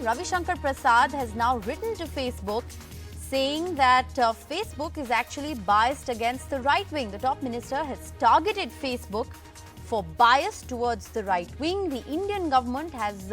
Ravi Shankar Prasad has now written to Facebook saying that Facebook is actually biased against the right wing. The top minister has targeted Facebook for bias towards the right wing. The Indian government has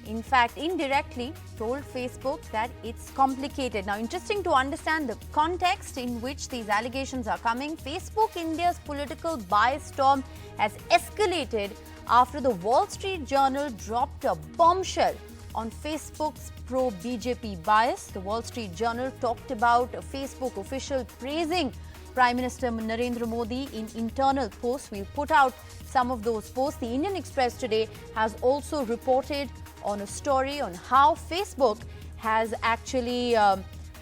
in fact indirectly told Facebook that it's complicated. Now, interesting to understand the context in which these allegations are coming. Facebook India's political bias storm has escalated after the Wall Street Journal dropped a bombshell on Facebook's pro-BJP bias. The Wall Street Journal talked about a Facebook official praising Prime Minister Narendra Modi in internal posts. We'll put out some of those posts. The Indian Express today has also reported on a story on how Facebook has actually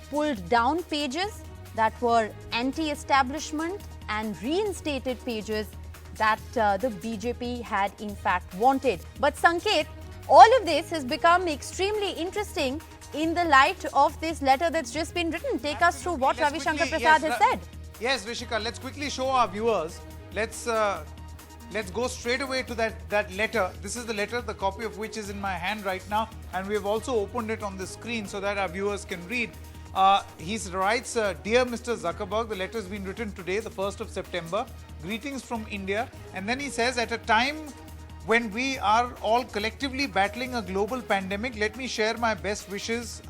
pulled down pages that were anti-establishment and reinstated pages that the BJP had in fact wanted. But Sanket, all of this has become extremely interesting in the light of this letter that's just been written. Take us through what Ravi Shankar Prasad has said. Yes, Rishika, let's quickly show our viewers. Let's go straight away to that letter. This is the letter, the copy of which is in my hand right now, and we have also opened it on the screen so that our viewers can read. He writes, Dear Mr. Zuckerberg, the letter has been written today, the 1st of September. Greetings from India. And then he says, at a time when we are all collectively battling a global pandemic, let me share my best wishes.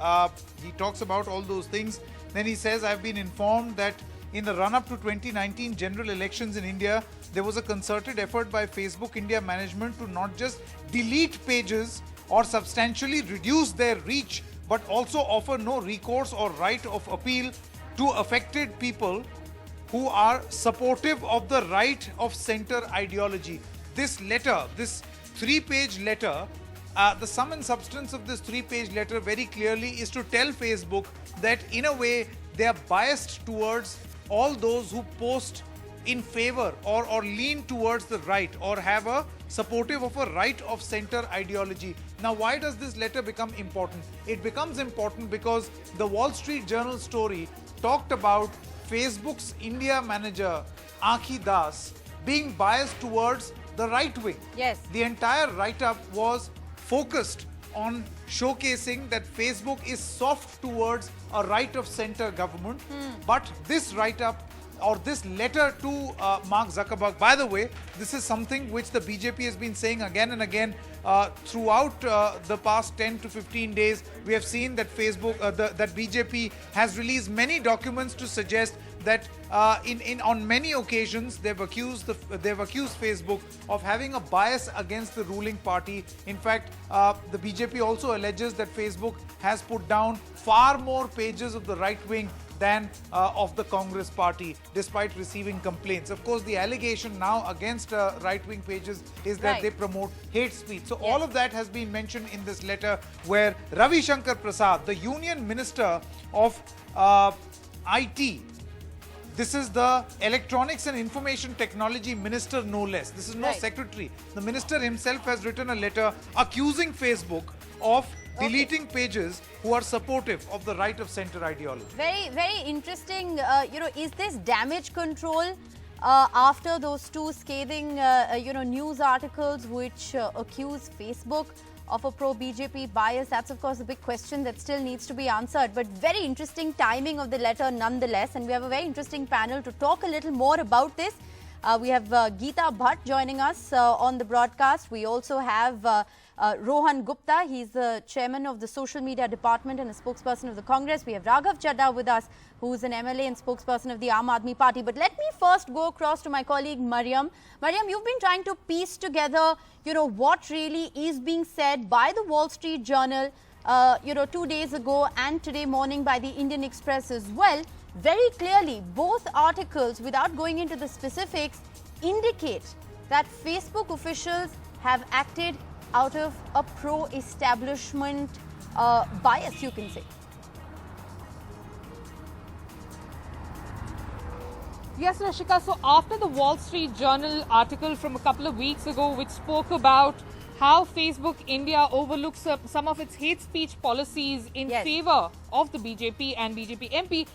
He talks about all those things. Then he says, I've been informed that in the run-up to 2019 general elections in India, there was a concerted effort by Facebook India management to not just delete pages or substantially reduce their reach, but also offer no recourse or right of appeal to affected people who are supportive of the right of center ideology. This letter, this 3-page letter, the sum and substance of this 3-page letter very clearly is to tell Facebook that in a way they are biased towards all those who post in favor or lean towards the right or have a supportive of a right of center ideology. Now, why does this letter become important? It becomes important because the Wall Street Journal story talked about Facebook's India manager, Ankhi Das, being biased towards the right wing. Yes. The entire write-up was focused on showcasing that Facebook is soft towards a right of center government. But this write-up or this letter to Mark Zuckerberg, by the way, this is something which the BJP has been saying again and again throughout the past 10 to 15 days. We have seen that that BJP has released many documents to suggest that on many occasions they've accused Facebook of having a bias against the ruling party. In fact, the BJP also alleges that Facebook has put down far more pages of the right wing than of the Congress party, despite receiving complaints. Of course, the allegation now against right-wing pages is that they promote hate speech. So all of that has been mentioned in this letter, where Ravi Shankar Prasad, the Union Minister of IT, this is the Electronics and Information Technology Minister, no less. This is no secretary. The minister himself has written a letter accusing Facebook of deleting pages who are supportive of the right of center ideology. Very, very interesting. Is this damage control after those two scathing, news articles which accuse Facebook of a pro-BJP bias? That's, of course, a big question that still needs to be answered. But very interesting timing of the letter nonetheless. And we have a very interesting panel to talk a little more about this. We have Geeta Bhatt joining us on the broadcast. We also have Rohan Gupta. He's the chairman of the social media department and a spokesperson of the Congress. We have Raghav Chadha with us, who's an MLA and spokesperson of the Aam Aadmi Party. But let me first go across to my colleague Mariam. Mariam, you've been trying to piece together, what really is being said by the Wall Street Journal, 2 days ago and today morning by the Indian Express as well. Very clearly, both articles, without going into the specifics, indicate that Facebook officials have acted out of a pro-establishment bias, you can say. Yes, Rashika. So after the Wall Street Journal article from a couple of weeks ago, which spoke about how Facebook India overlooks some of its hate speech policies in favor of the BJP and BJP MP,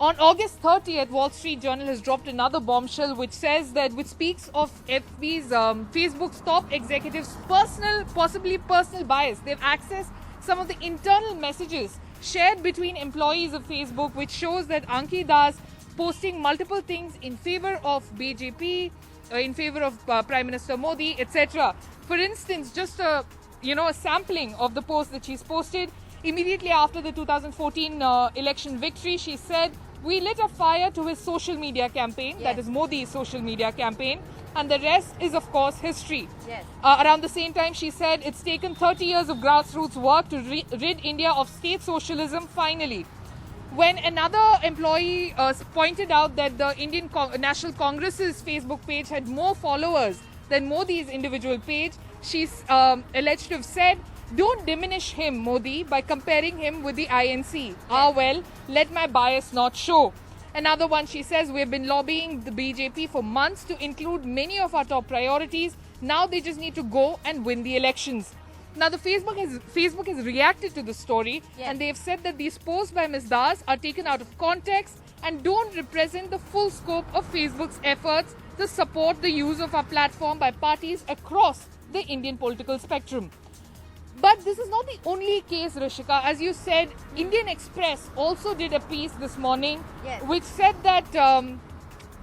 on August 30th, Wall Street Journal has dropped another bombshell which speaks of FB's Facebook's top executives' possibly personal bias. They've accessed some of the internal messages shared between employees of Facebook, which shows that Anki Das posting multiple things in favor of BJP, in favor of Prime Minister Modi, etc. For instance, just a sampling of the post that she's posted. Immediately after the 2014 election victory, she said, "We lit a fire to his social media campaign," Yes. that is Modi's social media campaign, and the rest is of course history. Yes. Around the same time, she said, "It's taken 30 years of grassroots work to rid India of state socialism finally." When another employee pointed out that the Indian National Congress's Facebook page had more followers than Modi's individual page, she's alleged to have said, "Don't diminish him, Modi, by comparing him with the INC. Ah well, let my bias not show." Another one, she says, "We've been lobbying the BJP for months to include many of our top priorities. Now they just need to go and win the elections." Now, the Facebook has reacted to the story, Yes. and they have said that these posts by Ms. Das are taken out of context and don't represent the full scope of Facebook's efforts to support the use of our platform by parties across the Indian political spectrum. But this is not the only case, Rishika. As you said, Indian Express also did a piece this morning, Yes. which said that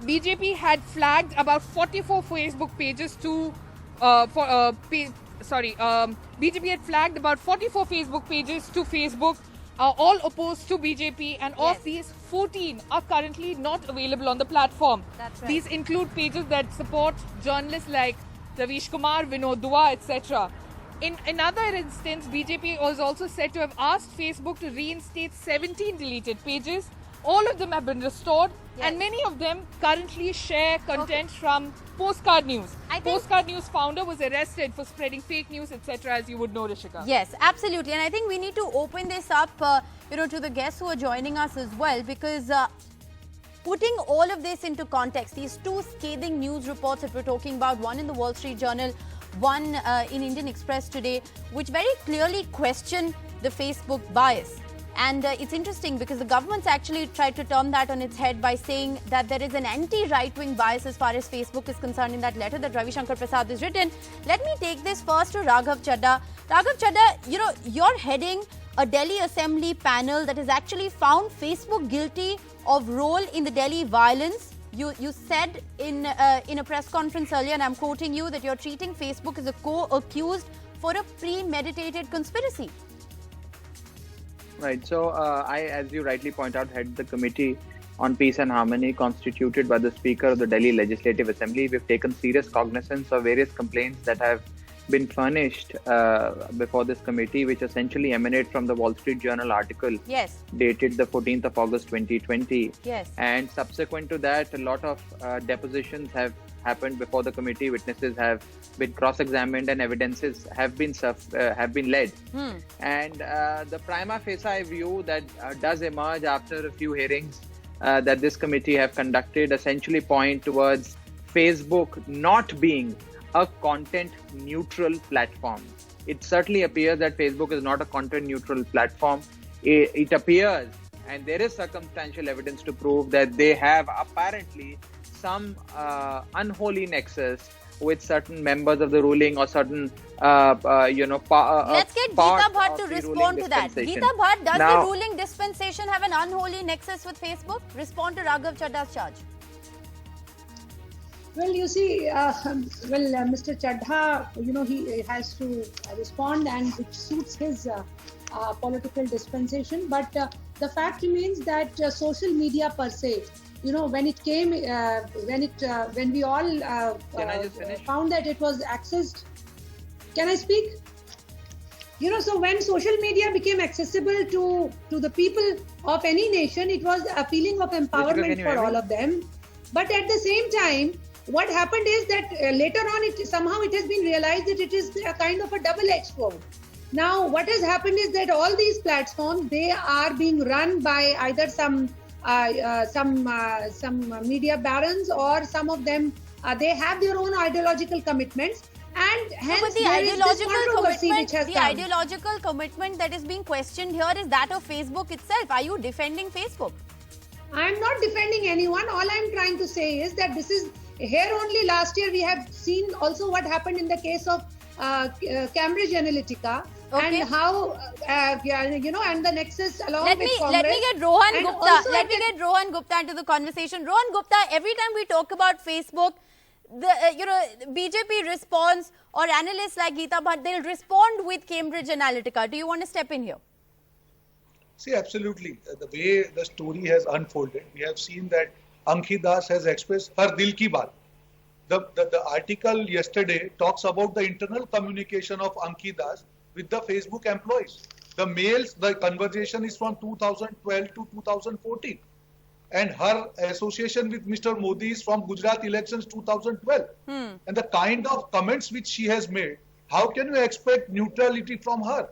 BJP had flagged about 44 Facebook pages to BJP had flagged about 44 Facebook pages to Facebook, all opposed to BJP, and Yes. of these, 14 are currently not available on the platform. That's right. These include pages that support journalists like Ravish Kumar, Vinod Dua, etc. In another instance, BJP was also said to have asked Facebook to reinstate 17 deleted pages. All of them have been restored, Yes. and many of them currently share content from Postcard News. I think- Postcard News founder was arrested for spreading fake news, etc., as you would know, Rishika. Yes, absolutely. And I think we need to open this up, to the guests who are joining us as well, because putting all of this into context, these two scathing news reports that we're talking about, one in the Wall Street Journal, one in Indian Express today, which very clearly question the Facebook bias. And it's interesting because the government's actually tried to turn that on its head by saying that there is an anti-right-wing bias as far as Facebook is concerned in that letter that Ravi Shankar Prasad has written. Let me take this first to Raghav Chadha. Raghav Chadha, you're heading a Delhi Assembly panel that has actually found Facebook guilty of role in the Delhi violence. You said in a press conference earlier, and I'm quoting you, that you're treating Facebook as a co-accused for a premeditated conspiracy. Right. So I, as you rightly point out, head the Committee on Peace and Harmony constituted by the Speaker of the Delhi Legislative Assembly. We've taken serious cognizance of various complaints that have been furnished before this committee, which essentially emanate from the Wall Street Journal article Yes. dated the 14th of August 2020. Yes. And subsequent to that, a lot of depositions have happened before the committee. Witnesses have been cross-examined and evidences have been led. And the prima facie view that does emerge after a few hearings that this committee have conducted essentially point towards Facebook not being a content neutral platform. It certainly appears that Facebook is not a content neutral platform. It appears, and there is circumstantial evidence to prove, that they have apparently some unholy nexus with certain members of the ruling or certain Let's get part Geeta Bhatt of to the respond ruling to that. dispensation. Geeta Bhatt, does Now- the ruling dispensation have an unholy nexus with Facebook? Respond to Raghav Chadha's charge. Well, you see, Mr. Chadha, he has to respond, and which suits his political dispensation. But the fact remains that social media per se, when it came, when we all Can I just finish? found that it was accessed. Can I speak? So when social media became accessible to the people of any nation, it was a feeling of can empowerment you for hear me? all of them. But at the same time, what happened is that later on, it has been realized that it is a kind of a double-edged sword. Now, what has happened is that all these platforms, they are being run by either some media barons, or some of them they have their own ideological commitments, and hence But the there is this controversy which has come. ideological commitment that is being questioned here is that of Facebook itself. Are you defending Facebook? I am not defending anyone. All I am trying to say is that this is here only. Last year we have seen also what happened in the case of Cambridge Analytica, Okay. and how and the nexus along Let with me Congress. get Rohan And Gupta. also Let me get Rohan Gupta into the conversation. Rohan Gupta, every time we talk about Facebook, the BJP response, or analysts like Geeta Bhatt, they'll respond with Cambridge Analytica. Do you want to step in here? See, absolutely. The way the story has unfolded, we have seen that Ankhi Das has expressed her dil ki baat. The article yesterday talks about the internal communication of Ankhi Das with the Facebook employees. The mails, the conversation is from 2012 to 2014. And her association with Mr. Modi is from Gujarat elections 2012. And the kind of comments which she has made, how can you expect neutrality from her?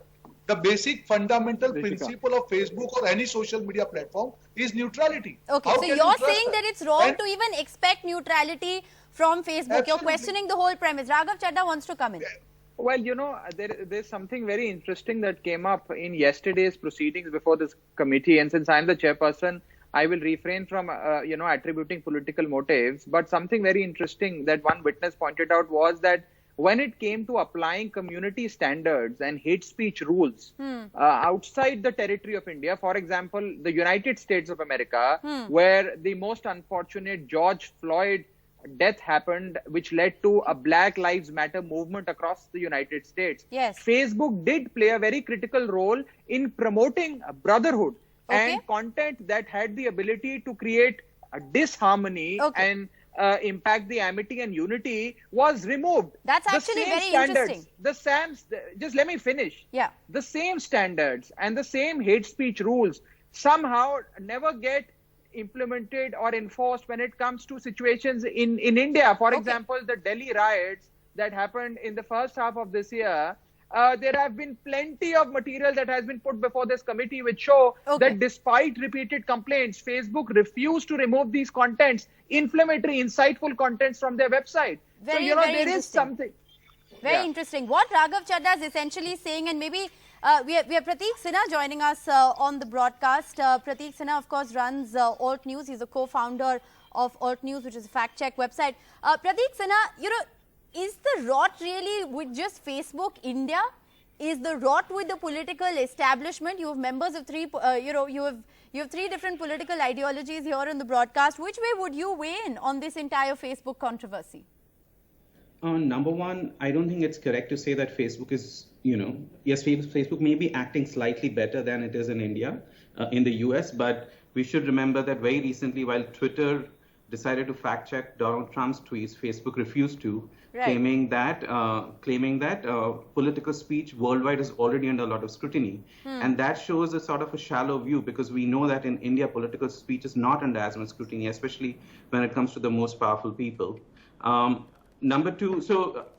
The basic fundamental principle of Facebook or any social media platform is neutrality. Okay, How so can you you're trust saying her? that it's wrong And to even expect neutrality from Facebook. You're Absolutely. questioning the whole premise. Raghav Chadha wants to come in. Well, there's something very interesting that came up in yesterday's proceedings before this committee. And since I'm the chairperson, I will refrain from, attributing political motives. But something very interesting that one witness pointed out was that when it came to applying community standards and hate speech rules outside the territory of India, for example, the United States of America, where the most unfortunate George Floyd death happened, which led to a Black Lives Matter movement across the United States. Yes. Facebook did play a very critical role in promoting brotherhood and content that had the ability to create a disharmony and impact the amity and unity was removed. That's The actually same very standards, interesting. just let me finish. Yeah. The same standards and the same hate speech rules somehow never get implemented or enforced when it comes to situations in India. For example, the Delhi riots that happened in the first half of this year, there have been plenty of material that has been put before this committee which show that despite repeated complaints, Facebook refused to remove these contents, inflammatory, insightful contents from their website. Very, so, very there is interesting. something. Very interesting. What Raghav Chadha is essentially saying, and maybe we have Prateek Sinha joining us on the broadcast. Prateek Sinha, of course, runs Alt News. He's a co-founder of Alt News, which is a fact-check website. Prateek Sinha, is the rot really with just Facebook India? Is the rot with the political establishment? You have members of three, you have three different political ideologies here on the broadcast. Which way would you weigh in on this entire Facebook controversy? Number one, I don't think it's correct to say that Facebook is, yes, Facebook may be acting slightly better than it is in India, in the US, but we should remember that very recently, while Twitter decided to fact check Donald Trump's tweets, Facebook refused to, claiming that political speech worldwide is already under a lot of scrutiny. And that shows a sort of a shallow view, because we know that in India, political speech is not under as much scrutiny, especially when it comes to the most powerful people. Number two,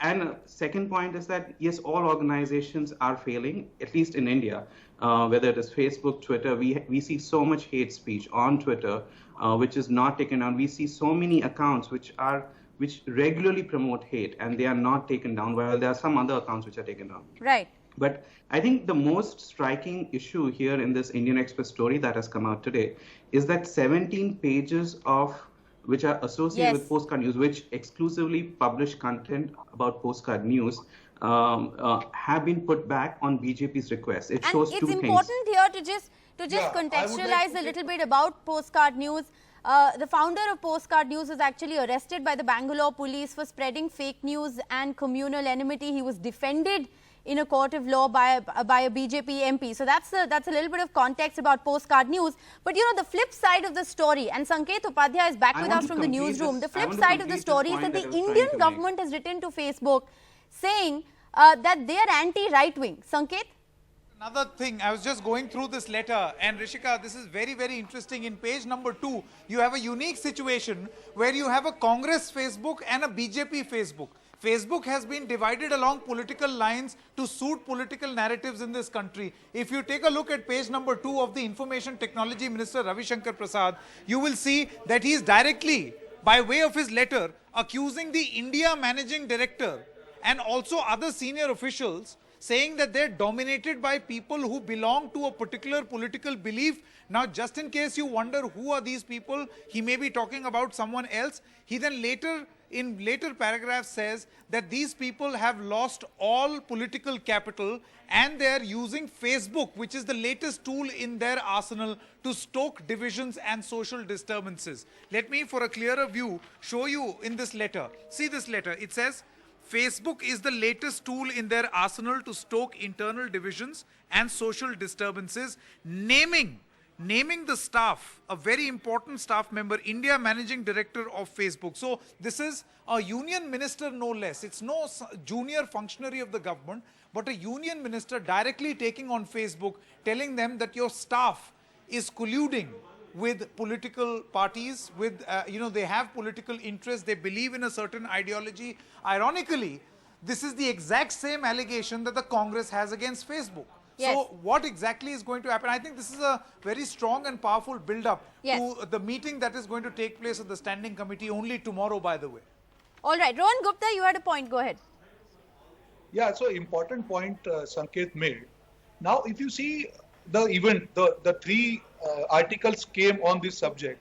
and second point is that, yes, all organizations are failing, at least in India, whether it is Facebook, Twitter. We see so much hate speech on Twitter, which is not taken down. We see so many accounts which regularly promote hate, and they are not taken down, while there are some other accounts which are taken down. Right. But I think the most striking issue here in this Indian Express story that has come out today is that 17 pages which are associated with Postcard News, which exclusively publish content about Postcard News, have been put back on BJP's request. It shows two things. And it's important here to just contextualize a little bit about Postcard News. The founder of Postcard News was actually arrested by the Bangalore police for spreading fake news and communal enmity. He was defended in a court of law by a BJP MP. So that's a little bit of context about Postcard News. But the flip side of the story, and Sanket Upadhyay is back with us from the newsroom. The flip side of the story is that the Indian government has written to Facebook saying that they are anti-right-wing. Sanket? Another thing, I was just going through this letter, and Rishika, this is very, very interesting. In page number 2, you have a unique situation where you have a Congress Facebook and a BJP Facebook. Facebook has been divided along political lines to suit political narratives in this country. If you take a look at page number 2 of the Information Technology Minister Ravi Shankar Prasad, you will see that he is directly, by way of his letter, accusing the India Managing Director and also other senior officials, saying that they're dominated by people who belong to a particular political belief. Now, just in case you wonder who are these people, he may be talking about someone else. He then later in later paragraphs says that these people have lost all political capital and they are using Facebook, which is the latest tool in their arsenal, to stoke divisions and social disturbances. Let me, for a clearer view, show you in this letter. See this letter. It says, Facebook is the latest tool in their arsenal to stoke internal divisions and social disturbances, naming the staff, a very important staff member, India Managing Director of Facebook. So this is a union minister, no less. It's no junior functionary of the government, but a union minister directly taking on Facebook, telling them that your staff is colluding with political parties, with, they have political interests, they believe in a certain ideology. Ironically, this is the exact same allegation that the Congress has against Facebook. Yes. So what exactly is going to happen? I think this is a very strong and powerful build-up to the meeting that is going to take place at the Standing Committee only tomorrow, by the way. All right, Rohan Gupta, you had a point. Go ahead. Yeah, so important point Sanket made. Now, if you see the event, the three articles came on this subject.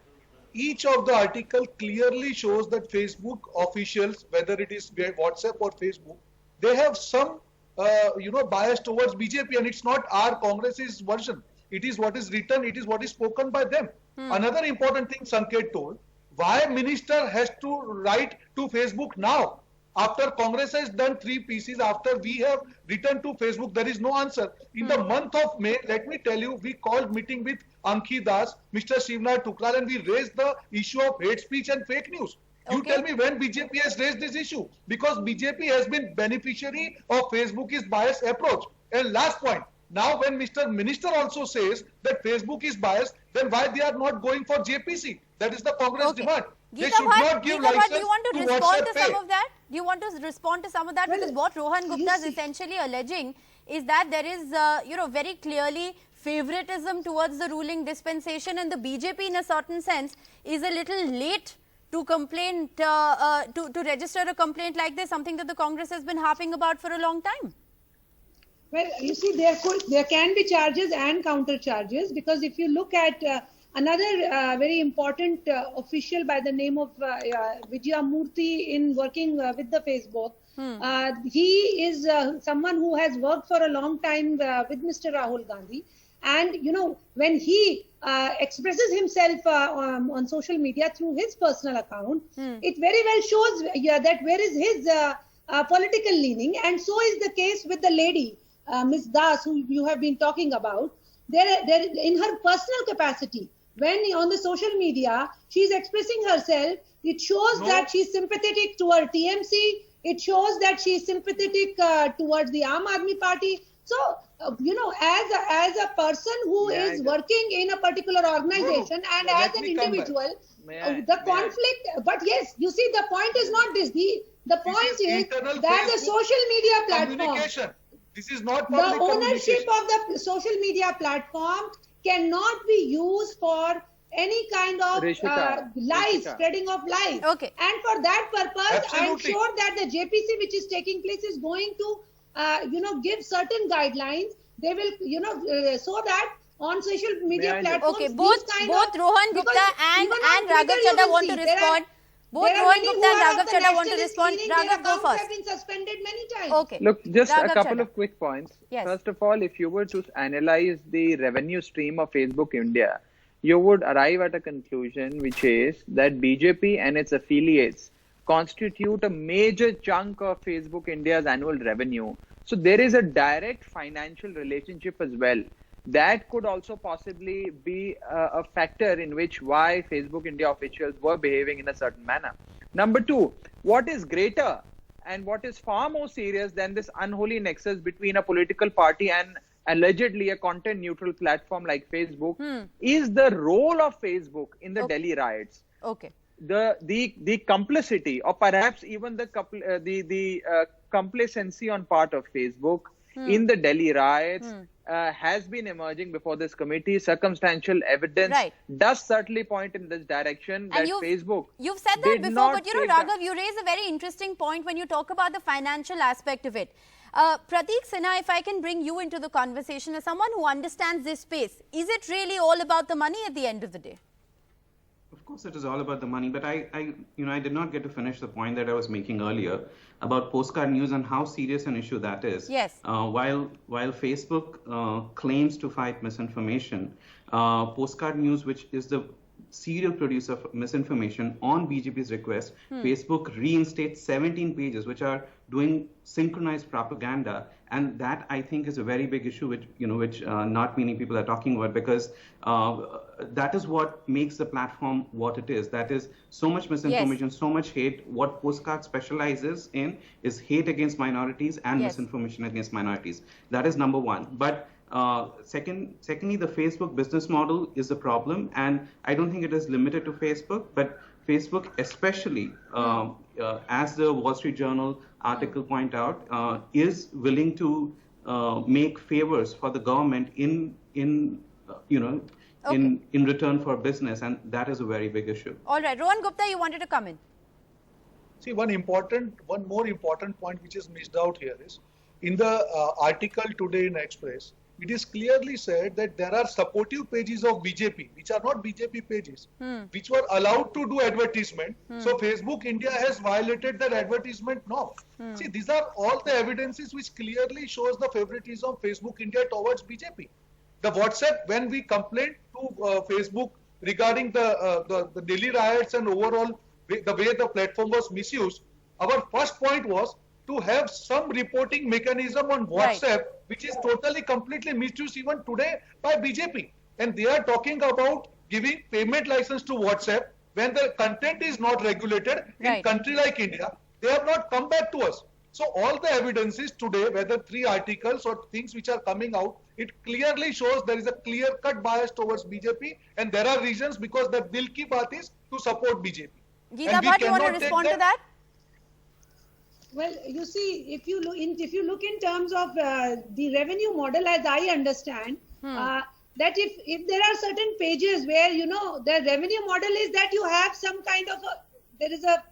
Each of the article clearly shows that Facebook officials, whether it is WhatsApp or Facebook, they have some bias towards BJP, and it's not our Congress's version. It is what is written, it is what is spoken by them. Another important thing Sanket told, why minister has to write to Facebook now? After Congress has done 3 pieces, after we have written to Facebook, there is no answer. In the month of May, let me tell you, we called meeting with Ankhi Das, Mr. Shivnar Tukral, and we raised the issue of hate speech and fake news. You tell me when BJP has raised this issue, because BJP has been beneficiary of Facebook's biased approach. And last point, now when Mr. Minister also says that Facebook is biased, then why they are not going for JPC? That is the Congress demand. They should not give license do you want to respond to some of that? Do you want to respond to some of that? Because what Rohan Gupta is essentially alleging is that there is, very clearly favoritism towards the ruling dispensation, and the BJP in a certain sense is a little late to complain, to register a complaint like this, something that the Congress has been harping about for a long time. Well, you see, there can be charges and counter charges, because if you look at another very important official by the name of Vijaya Murthy in working with the Facebook, he is someone who has worked for a long time with Mr. Rahul Gandhi. And, when he expresses himself on social media through his personal account, it very well shows that where is his political leaning. And so is the case with the lady, Ms. Das, who you have been talking about. There, in her personal capacity, when on the social media, she is expressing herself, it shows that she is sympathetic toward TMC. It shows that she is sympathetic towards the Aam Aadmi Party. So, as a person who is working in a particular organization and as an individual, the conflict, but yes, you see, the point is not this. The point is that the social media platform, this is not the ownership of the social media platform cannot be used for any kind of lies, spreading of lies. Okay. And for that purpose, I'm sure that the JPC which is taking place is going to give certain guidelines. They will, so that on social media platforms. Okay, both Rohan Gupta and Raghav Chadha want to respond. Both Rohan Gupta and Raghav Chadha want to respond. Raghav, go first. Have been suspended many times. Okay. Look, just Raghav a couple Chadha. of quick points. Yes. First of all, if you were to analyze the revenue stream of Facebook India, you would arrive at a conclusion, which is that BJP and its affiliates constitute a major chunk of Facebook India's annual revenue. So there is a direct financial relationship as well. That could also possibly be a factor in which why Facebook India officials were behaving in a certain manner. Number two, what is greater and what is far more serious than this unholy nexus between a political party and allegedly a content neutral platform like Facebook is the role of Facebook in the Delhi riots. Okay. The complicity, or perhaps even the complacency on part of Facebook in the Delhi riots has been emerging before this committee. Circumstantial evidence does certainly point in this direction that Facebook. You've said that before, but Raghav, you raise a very interesting point when you talk about the financial aspect of it. Prateek Sinha, if I can bring you into the conversation as someone who understands this space, is it really all about the money at the end of the day? Of course, it is all about the money, but I did not get to finish the point that I was making earlier about postcard news and how serious an issue that is. Yes. While Facebook claims to fight misinformation, postcard news, which is the serial producer of misinformation on BJP's request, Facebook reinstates 17 pages which are doing synchronized propaganda, and that I think is a very big issue which not many people are talking about, because that is what makes the platform what it is. That is so much misinformation, so much hate. What Postcard specializes in is hate against minorities and misinformation against minorities. That is number one. But secondly, the Facebook business model is a problem, and I don't think it is limited to Facebook, but Facebook especially, as the Wall Street Journal article point out, is willing to make favors for the government in return for business, and that is a very big issue. All right, Rohan Gupta, you wanted to come in. See, one more important point which is missed out here is, in the article today in Express, it is clearly said that there are supportive pages of BJP, which are not BJP pages, which were allowed to do advertisement. So Facebook India has violated their advertisement norm. See, these are all the evidences which clearly shows the favoritism of Facebook India towards BJP. The WhatsApp, when we complained to Facebook regarding the Delhi riots and overall the way the platform was misused, our first point was to have some reporting mechanism on WhatsApp, which is totally, completely misused even today by BJP. And they are talking about giving payment license to WhatsApp when the content is not regulated in a country like India. They have not come back to us. So all the evidences today, whether 3 articles or things which are coming out, it clearly shows there is a clear-cut bias towards BJP, and there are reasons because the Dil Ki Baat is to support BJP. Geeta Bhatt, you want to respond to that? Well, you see, if you look in terms of the revenue model, as I understand, that if there are certain pages where the revenue model is that you have some kind of there is a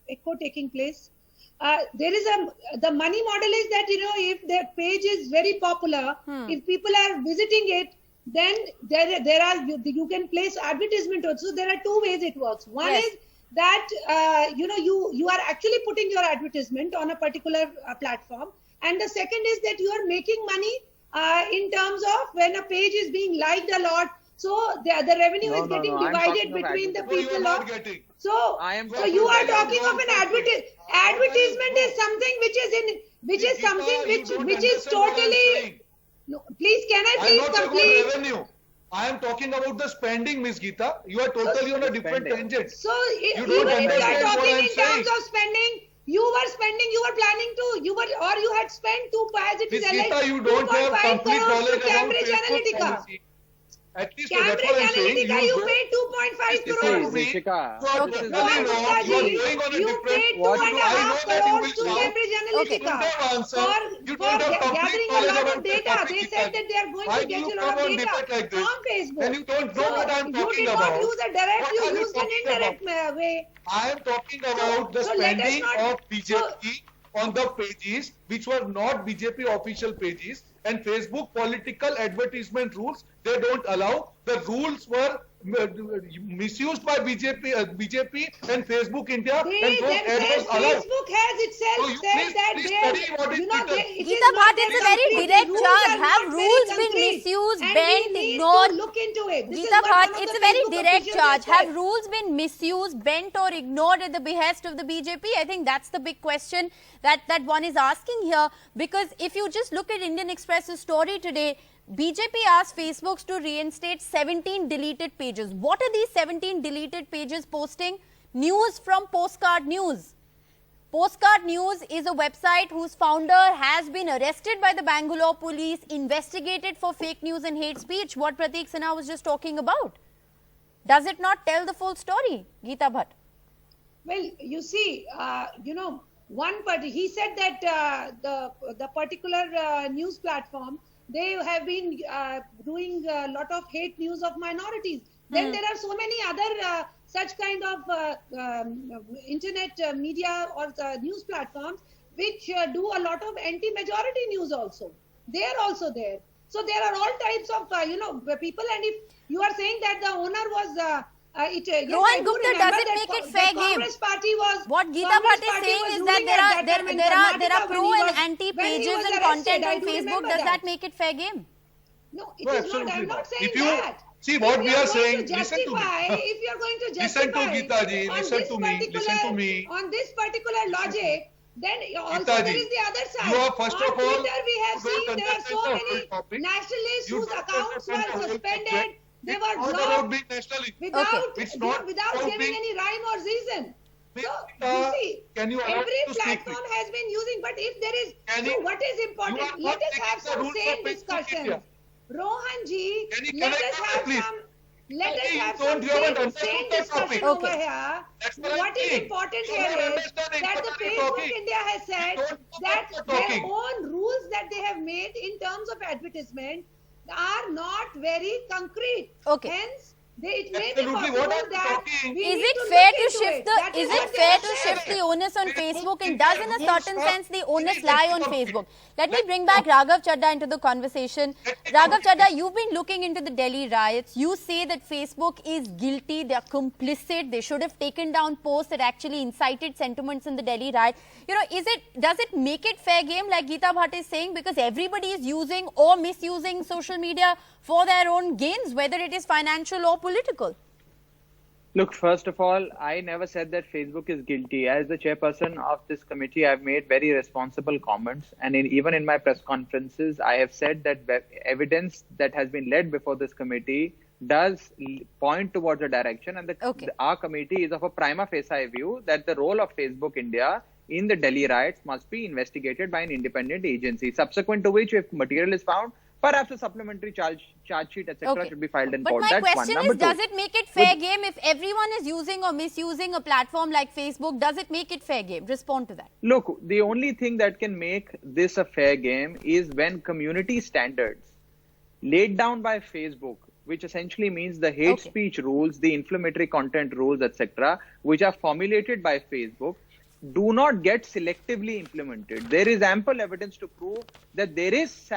echo taking place. The money model is that if the page is very popular, if people are visiting it, then you can place advertisement also. There are 2 ways it works. One is that you are actually putting your advertisement on a particular platform, and the second is that you are making money in terms of when a page is being liked a lot, so the revenue is getting divided between the people. So you are talking of an advertisement is something which is totally. No, please, can I please complete? I am talking about the spending, Ms. Geeta. You are totally on a different tangent. So even if you are talking in terms of spending, you were planning to, or you had spent 2 as it is alleged, Geeta, you don't have complete knowledge about Cambridge Facebook Analytica. Policy. At least Cambridge Analytica, you paid 2.5 crores. Rishika, You are totally wrong. You are going on a You different. paid 2.5 crores to Cambridge You don't Analytica have answer. You for don't have complete gathering a knowledge lot about of data. They said that they are going Why to do get you a come lot of on data debate like this? from Facebook. And you don't know what I am talking You did about. not use a direct, What you are you used an talking indirect about? way. I am talking about the so let us spending not- of BJP on the pages which were not BJP official pages, and Facebook political advertisement rules, they don't allow. The rules were misused by BJP and Facebook India, and those ads was allowed. Facebook has itself So you said please- that please they, study what is written. it is Geeta not Bhatt, very it's a very concrete. direct The charge. are Have not rules very been concrete. misused, And bent, we need ignored? to look into it. This is Geeta what Bhatt, one of it's the a very Facebook direct officials charge. said. Have rules been misused, bent or ignored at the behest of the BJP? I think that's the big question that one is asking here, because if you just look at Indian Express's story today, BJP asked Facebook to reinstate 17 deleted pages. What are these 17 deleted pages posting? News from Postcard News. Postcard News is a website whose founder has been arrested by the Bangalore police, investigated for fake news and hate speech, what Prateek Sinha was just talking about. Does it not tell the full story, Geeta Bhatt? Well, you see, he said that the particular news platform, they have been doing a lot of hate news of minorities. Then there are so many other such kind of internet media or news platforms which do a lot of anti-majority news also. They are also there. So there are all types of, people, and if you are saying that the owner was Yes, Rohan I do Gupta, remember does it that make it the fair game? Congress party was. What Geeta Congress Bhatt is party saying was is that ruling at that time in there are Karnataka when pro he and was- anti when he pages was and arrested. content I on do Facebook. remember Does that make it fair game? No, it No, is not. absolutely I'm not. not saying If you- that. see what If we you are going saying, to listen to me. justify, if you're going to Listen to justify Geeta ji, on listen this to me, listen to me. on this particular logic, then also Geeta there ji, is the other side. you are first on of all, Twitter, we have you don't seen there are so understand the many whole topic. nationalists You whose don't accounts understand the were whole suspended. subject. They It's were not blocked about being nationalist. without It's not without about giving being- any rhyme or reason. So you see, can you allow every me to speak, platform please? has been using, but if there is, Can so you- what is you are important? not Let us have taking the some rules of sane Facebook discussions. India. Rohan ji, Can you let connect us with have me, please? some. Let us Please, have don't some you haven't sane understood the discussion topic. over Okay. here. That's what I'm What is saying. important You're here not is understanding that what the I'm Facebook talking. India has said You don't know that what you're their talking. own rules that they have made in terms of advertisement are not very concrete. Okay. Hence, it may Absolutely. be What possible I'm that talking- we Is need it to fair look to into shift it. the That is what it they fair have to said. shift the onus on Facebook Facebook, and India does in a rules certain are sense the onus very lie on concrete. Facebook? Let me bring back Raghav Chadha into the conversation. Raghav Chadha, you've been looking into the Delhi riots. You say that Facebook is guilty, they are complicit, they should have taken down posts that actually incited sentiments in the Delhi riot. You know, does it make it fair game like Geeta Bhatt is saying, because everybody is using or misusing social media for their own gains, whether it is financial or political? Look, first of all, I never said that Facebook is guilty. As the chairperson of this committee, I've made very responsible comments. And even in my press conferences, I have said that evidence that has been led before this committee does point towards a direction. And our committee is of a prima facie view that the role of Facebook India in the Delhi riots must be investigated by an independent agency. Subsequent to which, if material is found, perhaps a supplementary charge sheet, etc., should be filed in court. But my question is, does it make it fair game if everyone is using or misusing a platform like Facebook? Does it make it fair game? Respond to that. Look, the only thing that can make this a fair game is when community standards laid down by Facebook, which essentially means the hate speech rules, the inflammatory content rules, etc., which are formulated by Facebook, do not get selectively implemented. There is ample evidence to prove that there is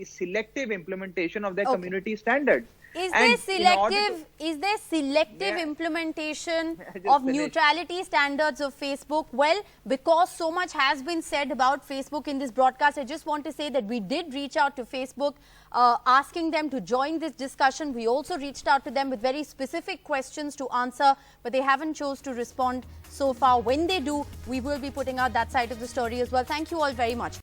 selective implementation of their community standards. Is there selective implementation of neutrality standards of Facebook? Well, because so much has been said about Facebook in this broadcast, I just want to say that we did reach out to Facebook asking them to join this discussion. We also reached out to them with very specific questions to answer, but they haven't chose to respond so far. When they do, we will be putting out that side of the story as well. Thank you all very much.